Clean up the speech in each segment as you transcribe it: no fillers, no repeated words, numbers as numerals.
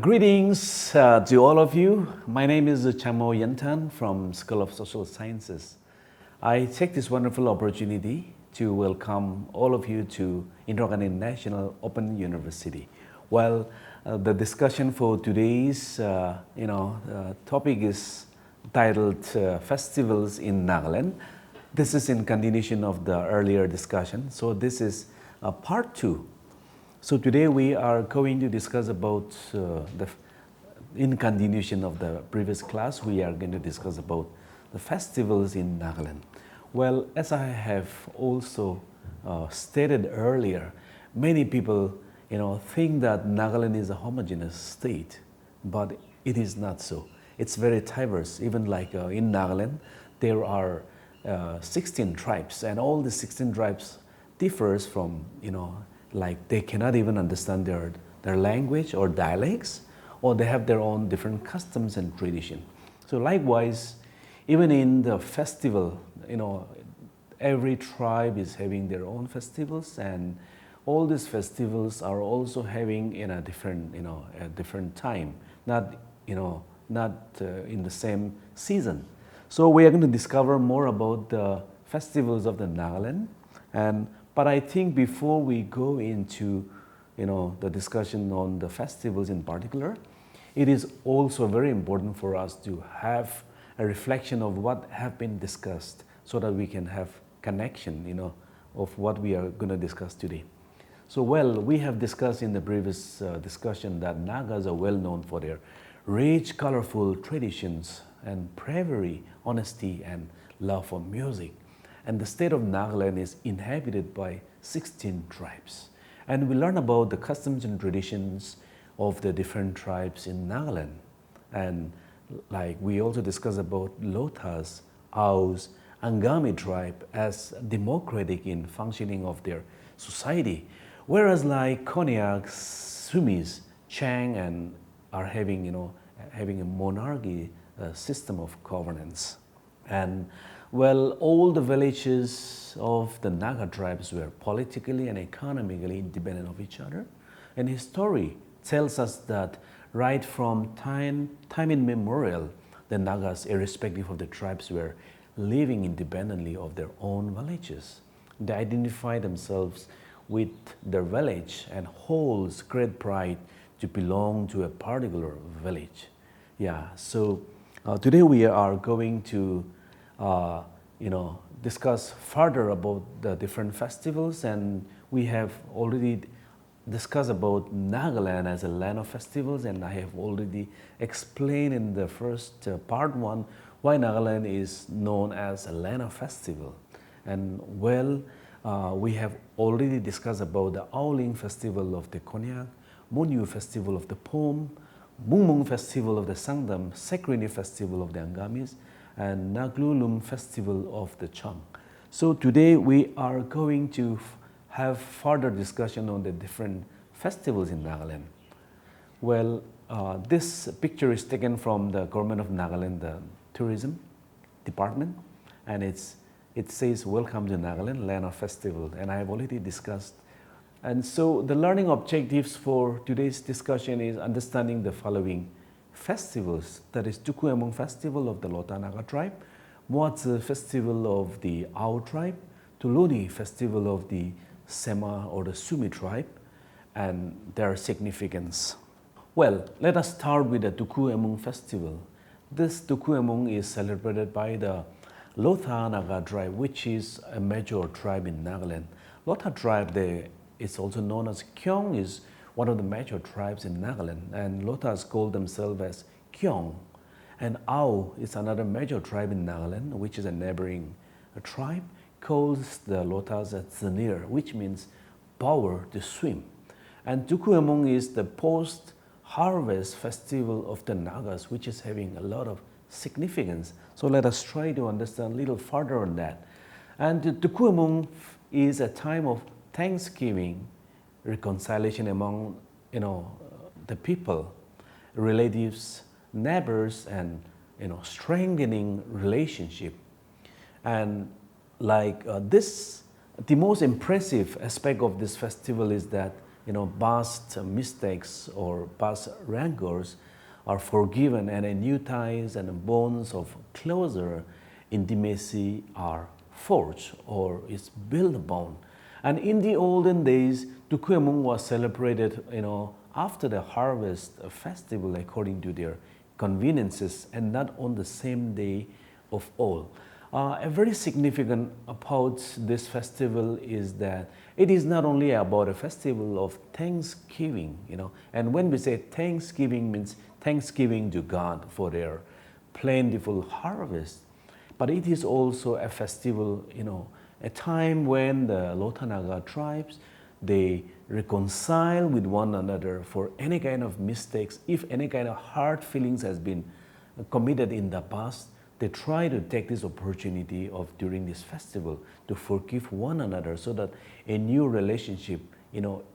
Greetings to all of you. My name is Chamo Yantan from School of Social Sciences. I take this wonderful opportunity to welcome all of you to Nagaland National Open University. Well, the discussion for today's topic is titled Festivals in Nagaland. This is in continuation of the earlier discussion. So this is part 2. So today we are going to discuss about in continuation of the previous class, we are going to discuss about the festivals in Nagaland. Well, as I have also stated earlier, many people think that Nagaland is a homogeneous state, but it is not so. It's very diverse. Even like in Nagaland, there are 16 tribes, and all the 16 tribes differs from like they cannot even understand their language or dialects, or they have their own different customs and tradition. So likewise, even in the festival, every tribe is having their own festivals, and all these festivals are also having in a different time, not in the same season. So we are going to discover more about the festivals of the Nagaland, but I think before we go into the discussion on the festivals in particular, it is also very important for us to have a reflection of what have been discussed so that we can have connection of what we are going to discuss today. So we have discussed in the previous discussion that Nagas are well known for their rich, colorful traditions and bravery, honesty and love for music. And the state of Nagaland is inhabited by 16 tribes. And we learn about the customs and traditions of the different tribes in Nagaland. And like we also discuss about Lotas, Aus, Angami tribe as democratic in functioning of their society. Whereas like Konyak, Sumis, Chang and are having a monarchy system of governance. And all the villages of the Naga tribes were politically and economically independent of each other. And history tells us that right from time immemorial, the Nagas, irrespective of the tribes, were living independently of their own villages. They identify themselves with their village and holds great pride to belong to a particular village. So today we are going to discuss further about the different festivals, and we have already discussed about Nagaland as a land of festivals, and I have already explained in the first part 1 why Nagaland is known as a land of festival. And we have already discussed about the Auling festival of the Konyak, Monyu festival of the Pom, Mungmung festival of the Sangdam, Sekrini festival of the Angamis, and Naglulum festival of the Chang. So today we are going to have further discussion on the different festivals in Nagaland. This picture is taken from the government of Nagaland, the tourism department, and it says, "Welcome to Nagaland, land of festival," and I have already discussed. And so the learning objectives for today's discussion is understanding the following festivals. That is Tukuemung festival of the Lota Naga tribe, Moatse festival of the Ao tribe, Tuluni festival of the Sema or the Sumi tribe, and their significance. Let us start with the Tukuemung festival. This Tukuemung is celebrated by the Lota Naga tribe, which is a major tribe in Nagaland. Lota tribe, it's also known as Kyong, is one of the major tribes in Nagaland, and Lotas call themselves as Kyong. And Ao is another major tribe in Nagaland, which is a neighboring tribe, calls the Lotas as Zanir, which means power to swim. And Tukuemung is the post-harvest festival of the Nagas, which is having a lot of significance. So let us try to understand a little further on that. And Tukuemung is a time of thanksgiving, reconciliation among the people, relatives, neighbors, and strengthening relationship. And the most impressive aspect of this festival is that past mistakes or past rancors are forgiven, and a new ties and bonds of closer intimacy are forged or is built upon. And in the olden days, Tukuyamung was celebrated, after the harvest festival according to their conveniences and not on the same day of all. A very significant about this festival is that it is not only about a festival of thanksgiving, and when we say thanksgiving means thanksgiving to God for their plentiful harvest, but it is also a festival, a time when the Lotanaga tribes, they reconcile with one another for any kind of mistakes. If any kind of hard feelings has been committed in the past, they try to take this opportunity of during this festival to forgive one another so that a new relationship,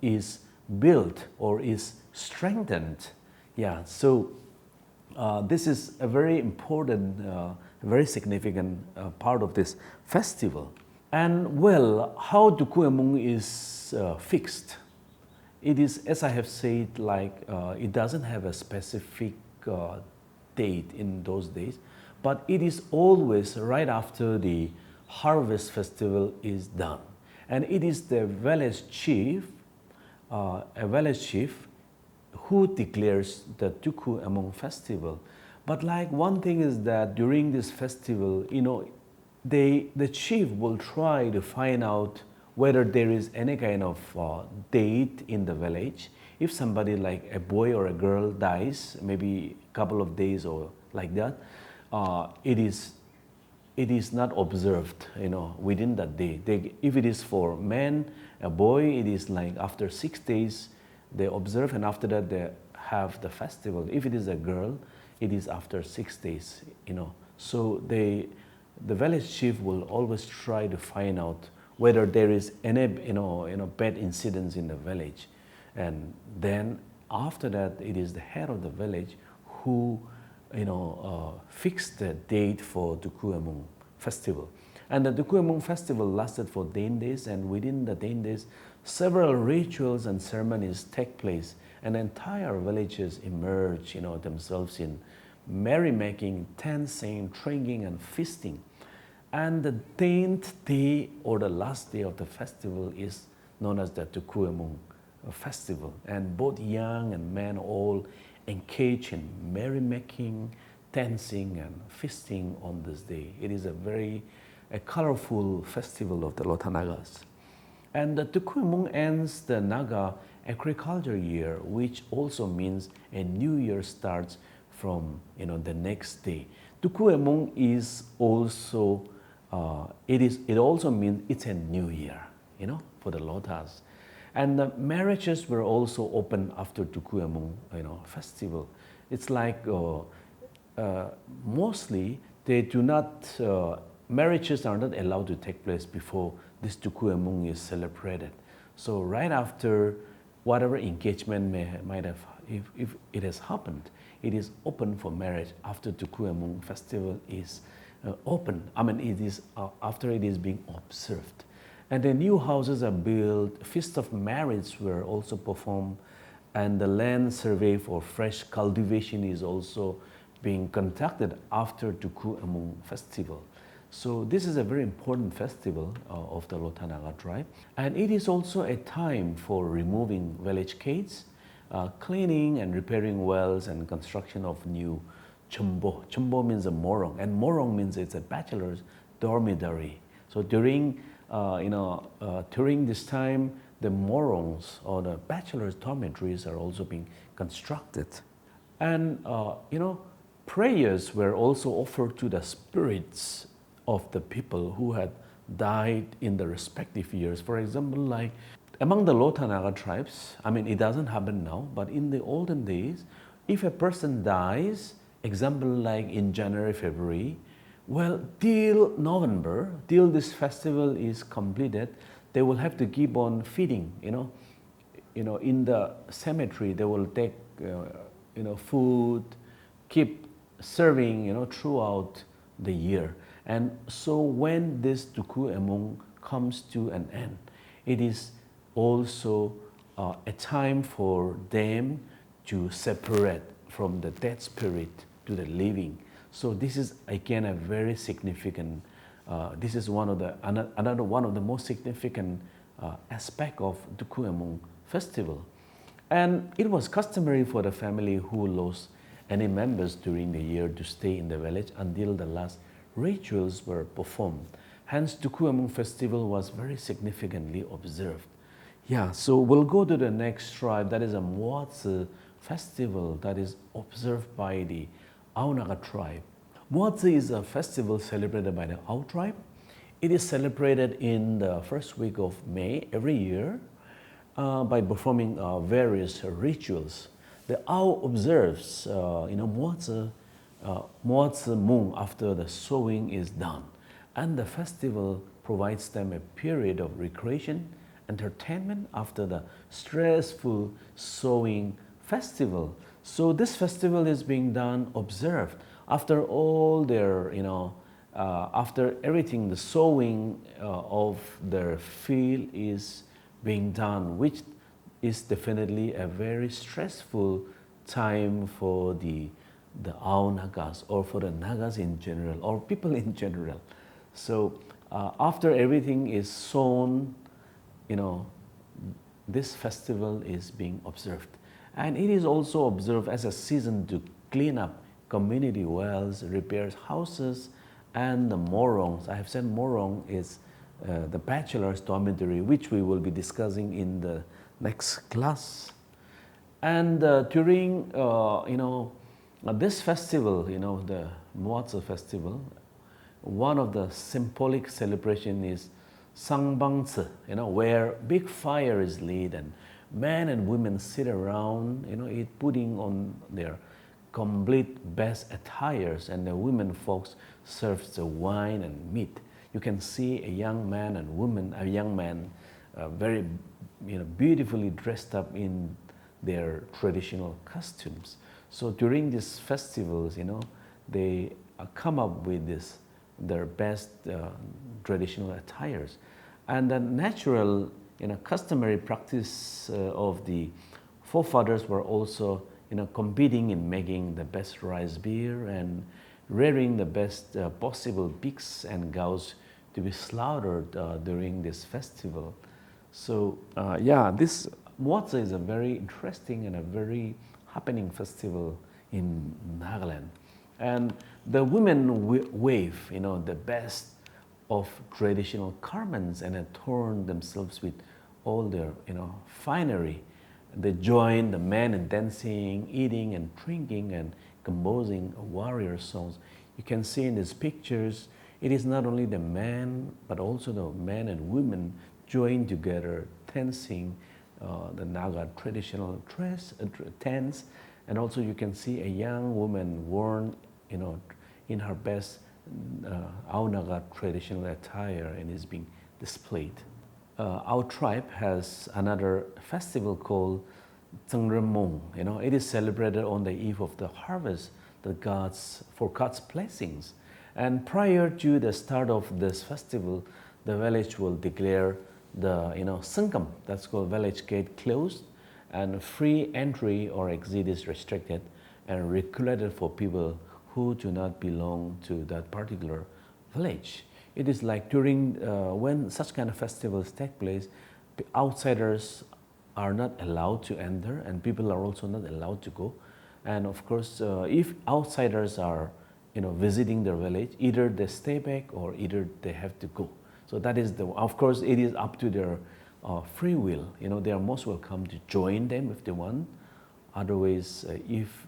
is built or is strengthened. Yeah, so this is a very important, very significant part of this festival. And well, how Tukuyamung is fixed? It is, as I have said, it doesn't have a specific date in those days, but it is always right after the harvest festival is done. And it is the village chief, who declares the Tukuyamung festival. But one thing is that during this festival, the chief will try to find out whether there is any kind of date in the village. If somebody like a boy or a girl dies, maybe a couple of days or like that, it is not observed, within that day. If it is for men, a boy, it is after 6 days they observe, and after that they have the festival. If it is a girl, it is after 6 days, So the village chief will always try to find out whether there is any, bad incidents in the village. And then after that, it is the head of the village who, fixed the date for Tukuyamung festival. And the Tukuyamung festival lasted for 10 days, and within the 10 days, several rituals and ceremonies take place, and entire villages emerge, themselves in merrymaking, dancing, drinking, and feasting. And the 10th day or the last day of the festival is known as the Tukuyamung festival. And both young and men all engage in merrymaking, dancing, and feasting on this day. It is a colorful festival of the Lotanagas. And the Tukuyamung ends the Naga agriculture year, which also means a new year starts from the next day. Tukuyamung is also it also means it's a new year, for the Lotas. And the marriages were also open after Tukuyamung, festival. It's mostly they do not, marriages are not allowed to take place before this Tukuyamung is celebrated. So right after whatever engagement might have, if it has happened, it is open for marriage after Tukuyamung festival is open. It is after it is being observed. And the new houses are built, feast of marriage were also performed, and the land survey for fresh cultivation is also being conducted after Tukuyamung festival. So this is a very important festival of the Lotanaga tribe. And it is also a time for removing village gates, cleaning and repairing wells, and construction of new chombo. Chombo means a morong, and morong means it's a bachelor's dormitory. So during this time, the morongs or the bachelor's dormitories are also being constructed. And, prayers were also offered to the spirits of the people who had died in the respective years. For example, among the Lotanaga tribes, it doesn't happen now, but in the olden days, if a person dies, example in January, February, well, till November, till this festival is completed, they will have to keep on feeding, in the cemetery, they will take, food, keep serving, throughout the year. And so when this Tukuyamung comes to an end, it is also a time for them to separate from the dead spirit to the living. So this is again a very significant. This is another one of the most significant aspect of Duku Emung festival, and it was customary for the family who lost any members during the year to stay in the village until the last rituals were performed. Hence, Duku Emung festival was very significantly observed. Yeah, so we'll go to the next tribe. That is a Muatse festival that is observed by the Aunaga tribe. Muatse is a festival celebrated by the Au tribe. It is celebrated in the first week of May every year by performing various rituals. The Au observes, Muatse Mung after the sowing is done, and the festival provides them a period of recreation, entertainment after the stressful sowing festival. So this festival is being done, observed after all their, after everything, the sowing of their field is being done, which is definitely a very stressful time for the Ao Nagas, or for the Nagas in general, or people in general. So after everything is sown, this festival is being observed. And it is also observed as a season to clean up community wells, repair houses, and the morongs. I have said morong is the bachelor's dormitory, which we will be discussing in the next class. And during, this festival, the Muatse festival, one of the symbolic celebration is Sangbangtse, where big fire is lit and men and women sit around, putting on their complete best attires, and the women folks serves the wine and meat. You can see a young man and woman, a young man very beautifully dressed up in their traditional costumes. So during these festivals, they come up with their best traditional attires. And the natural, customary practice of the forefathers were also, competing in making the best rice beer and rearing the best possible pigs and cows to be slaughtered during this festival. So this Muatse is a very interesting and a very happening festival in Nagaland. And the women wave, the best of traditional garments and adorn themselves with all their, finery. They join the men in dancing, eating and drinking and composing warrior songs. You can see in these pictures, it is not only the men, but also the men and women join together, dancing the Naga traditional dress, dance. And also you can see a young woman worn, in her best Ao Naga traditional attire, and is being displayed. Our tribe has another festival called Tsengremong. It is celebrated on the eve of the harvest, for God's blessings. And prior to the start of this festival, the village will declare the Sangam, that's called village gate, closed, and free entry or exit is restricted and regulated for people who do not belong to that particular village. It is like during when such kind of festivals take place, outsiders are not allowed to enter, and people are also not allowed to go. And of course, if outsiders are visiting their village, either they stay back or either they have to go. So that is of course, it is up to their free will. They are most welcome to join them if they want. Otherwise, if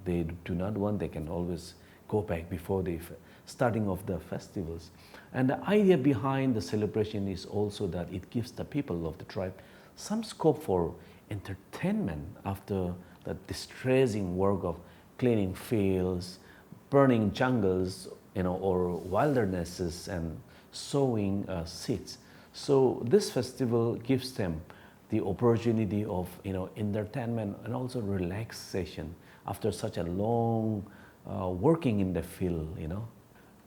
they do not want, they can always go back before the starting of the festivals. And the idea behind the celebration is also that it gives the people of the tribe some scope for entertainment after the distressing work of cleaning fields, burning jungles, or wildernesses, and sowing seeds. So this festival gives them the opportunity of entertainment and also relaxation after such a long working in the field.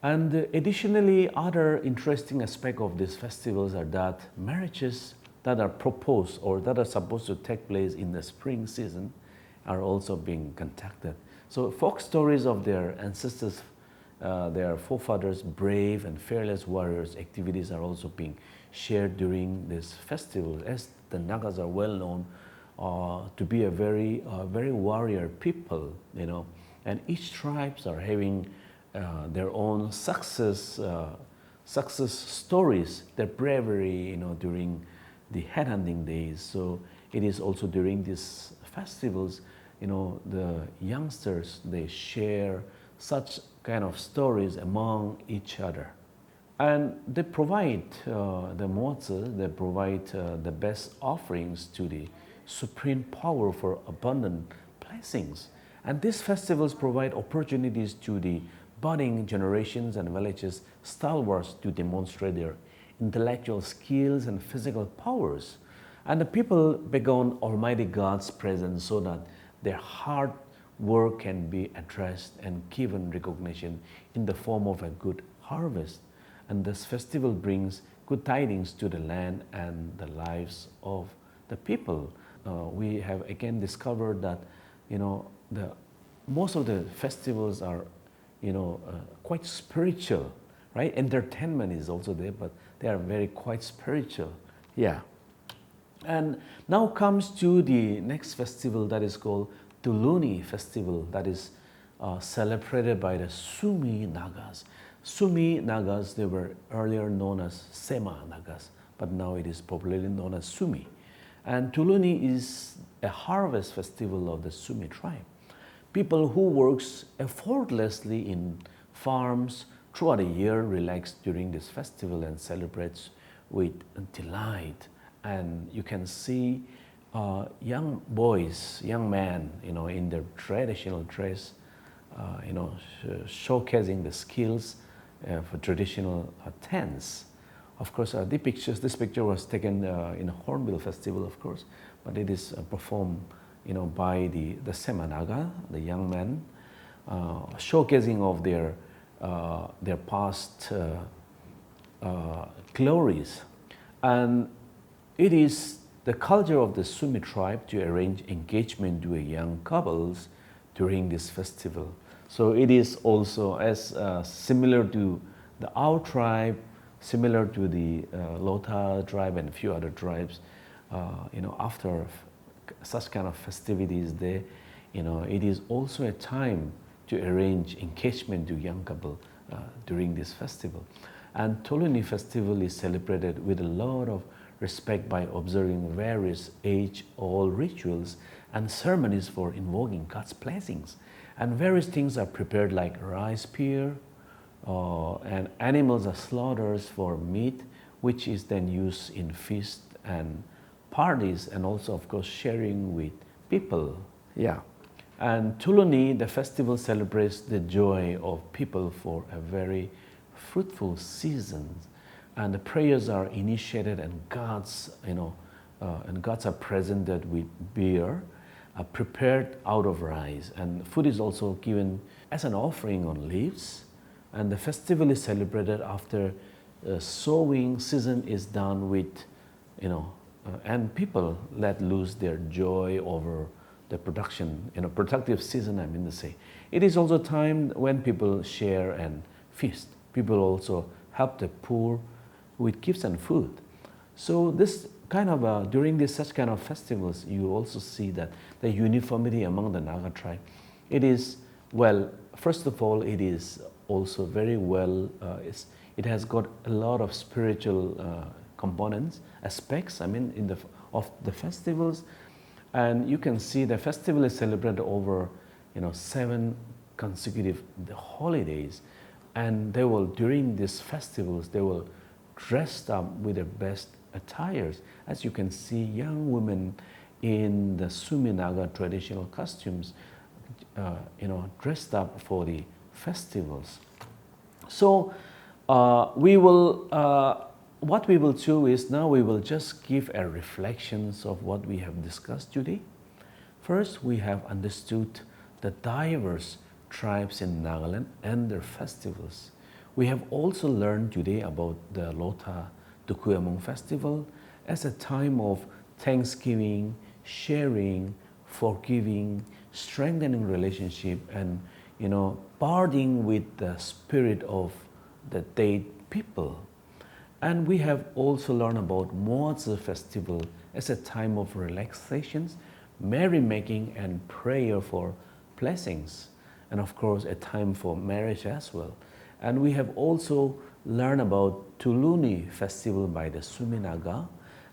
And additionally, other interesting aspect of these festivals are that marriages that are proposed or that are supposed to take place in the spring season are also being conducted. So folk stories of their ancestors, their forefathers, brave and fearless warriors activities are also being shared during this festival, as the Nagas are well known to be a very warrior people, you know, and each tribes are having their own success stories, their bravery, you know, during the headhunting days. So it is also during these festivals, you know, the youngsters, they share such kind of stories among each other. And they provide the mozi, they provide the best offerings to the supreme power for abundant blessings. And these festivals provide opportunities to the budding generations and villages stalwarts to demonstrate their intellectual skills and physical powers. And the people beg on Almighty God's presence so that their hard work can be addressed and given recognition in the form of a good harvest. And this festival brings good tidings to the land and the lives of the people. We have again discovered that, you know, most of the festivals are, you know, quite spiritual, right? Entertainment is also there, but they are very quite spiritual. Yeah. And now comes to the next festival that is called Tuluni Festival, that is celebrated by the Sumi Nagas. Sumi Nagas, they were earlier known as Sema Nagas, but now it is popularly known as Sumi. And Tuluni is a harvest festival of the Sumi tribe. People who works effortlessly in farms throughout the year relax during this festival and celebrates with delight. And you can see young boys, young men, you know, in their traditional dress, you know, showcasing the skills for traditional dance. Of course, this picture was taken in a Hornbill Festival, of course, but it is performed, you know, by the Semanaga, the young men, showcasing of their past glories. And it is the culture of the Sumi tribe to arrange engagement to young couples during this festival. So it is also as similar to our tribe, similar to the Lota tribe and a few other tribes. You know, after such kind of festivities there, you know, it is also a time to arrange engagement to young couple during this festival. And Tuluni festival is celebrated with a lot of respect by observing various age-old rituals and ceremonies for invoking God's blessings. And various things are prepared like rice beer, and animals are slaughtered for meat, which is then used in feasts and parties, and also, of course, sharing with people. Yeah. And Tuluni, the festival celebrates the joy of people for a very fruitful season. And the prayers are initiated, and gods, you know, gods are presented with beer, prepared out of rice. And food is also given as an offering on leaves. And the festival is celebrated after sowing season is done with, you know, and people let loose their joy over the production, you know, productive season, I mean to say. It is also time when people share and feast. People also help the poor with gifts and food. So this kind of, during such kind of festivals, you also see that the uniformity among the Naga tribe. It is, well, first of all, it is also very well, it has got a lot of spiritual components, aspects, I mean, of the festivals. And you can see the festival is celebrated over, you know, 7 consecutive holidays. And they will, during these festivals, they will dress up with their best attires. As you can see, young women in the Sumi Naga traditional costumes, you know, dressed up for the festivals. So what we will do is now we will just give a reflections of what we have discussed today. First, we have understood the diverse tribes in Nagaland and their festivals. We have also learned today about the Lota Tukuyamung festival as a time of thanksgiving, sharing, forgiving, strengthening relationship, and parting with the spirit of the dead people. And we have also learned about Moa's festival as a time of relaxations, merrymaking, and prayer for blessings, and of course a time for marriage as well. And we have also learned about Tuluni festival by the Suminaga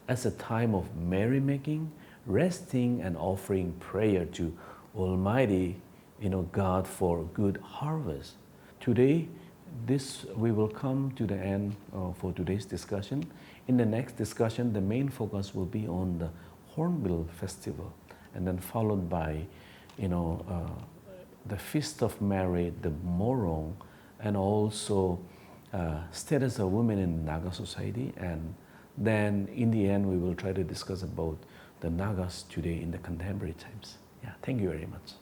as a time of merrymaking, resting, and offering prayer to Almighty God for good harvest. Today, we will come to the end for today's discussion. In the next discussion, the main focus will be on the Hornbill Festival, and then followed by, the Feast of Mary, the Morong, and also status of women in Naga society. And then in the end, we will try to discuss about the Nagas today in the contemporary times. Yeah, thank you very much.